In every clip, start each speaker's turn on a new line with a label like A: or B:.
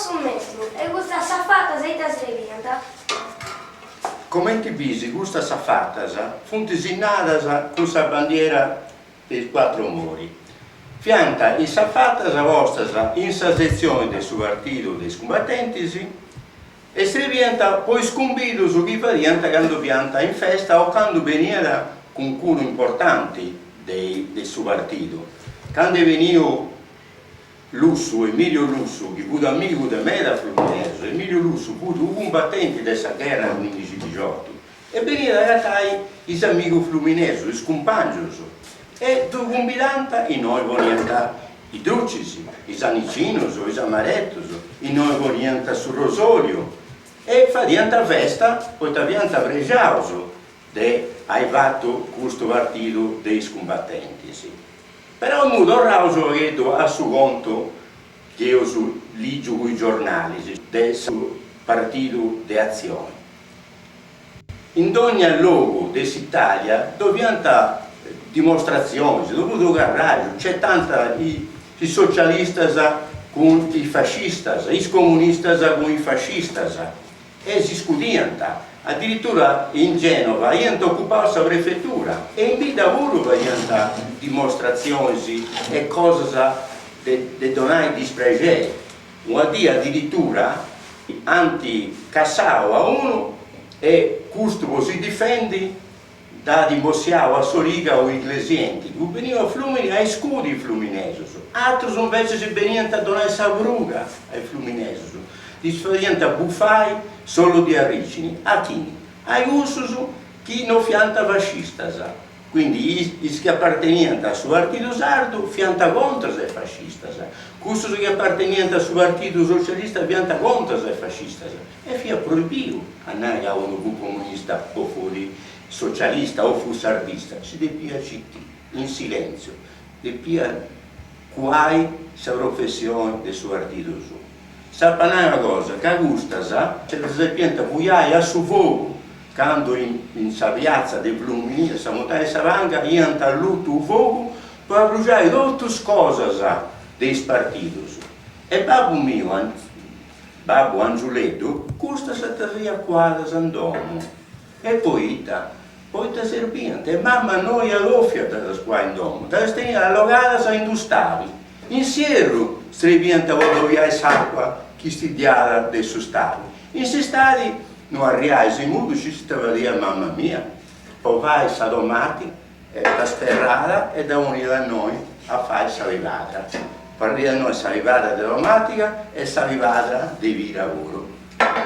A: posso mesmo, e questa safata sei da srevienta.
B: Come ti bisi questa safata, fu designata con la bandiera dei quattro mori. Fianta i safatas vostra in sa sezione del suo partito dei scombattenti e srevienta poi scumbido su chi varianta quando pianta in festa o quando veniva con culo importanti del suo partito. Quando veniva Lussu, Emilio Lussu, che fu amico di me da Fluminense, Emilio Lussu fu un combattente della guerra nel 1518 e veniva da Catai i amici fluminesi, i scompagni. E tu combinanta i noi veniamo i drucisi, i sanicinos, i amarettos, i noi veniamo sul rosolio e fa diventa festa, poi diventa pregiauso de hai fatto questo partito dei scombattenti. Sì. Però il modo rauso vedo a suo conto che io leggo con i giornali del suo partito di azione. In ogni luogo dell'Italia dove dimostrazioni, dovuto garraggio, c'è tanta i socialisti con i fascisti, i comunisti con i fascisti e si scudiano. Addirittura in Genova io occupavo la prefettura e in vita loro avevano dimostrazioni e cose di donare dispregere. Un dì addirittura anti-cassao a uno e questo si difende da dimossiavo a Soriga o i Glesienti, che venivano a Flumini ai scudi fluminesi. Altri invece si venivano a donare Savruga ai fluminesi. Li facevano a buffai solo di origini. A chi? Ai ussus chi non fianta fascista. Quindi i che appartenevano al suo partito sardo fianta contro i fascisti. Quelli che appartenevano al suo partito socialista fianta contro i fascisti. E fia proibito andare a un gruppo comunista o fuori socialista o fu sardista. Si deve città, in silenzio, deve quai la professione del suo partito suo. Sapete una cosa, che gusta, c'è la serpiente puiai a su fuoco, quando in sa piazza dei Flumini, sa montagna Savanga, iant a lutto il fuoco, per bruciare tutte le cose dei partiti. E babbo mio, babbo Angioletto, questa satteria qua da San Domo, e poi ta serpiente, e mamma noi all'offia da qua in domo, da stenia allogata in stavi, in sierro, serpiente voglio l'acqua, chi studiava dei suoi stavi. In questi stati non arrivai in modo ci stava a dire mamma mia, poi vai a domati, da sterrata e da unire da noi a fare salivata. Per dire a noi salivata dell'omatica e salivata di vita lavoro.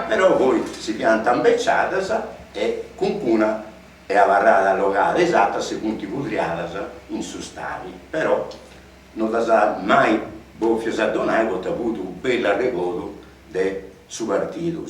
B: Però voi si pianta imbecciata e qualcuna è avvarrata allogata esatta secondo i putriata in su stavi. Però non la sa mai boffio sa donare, ho avuto un bel ricordo del suo partito.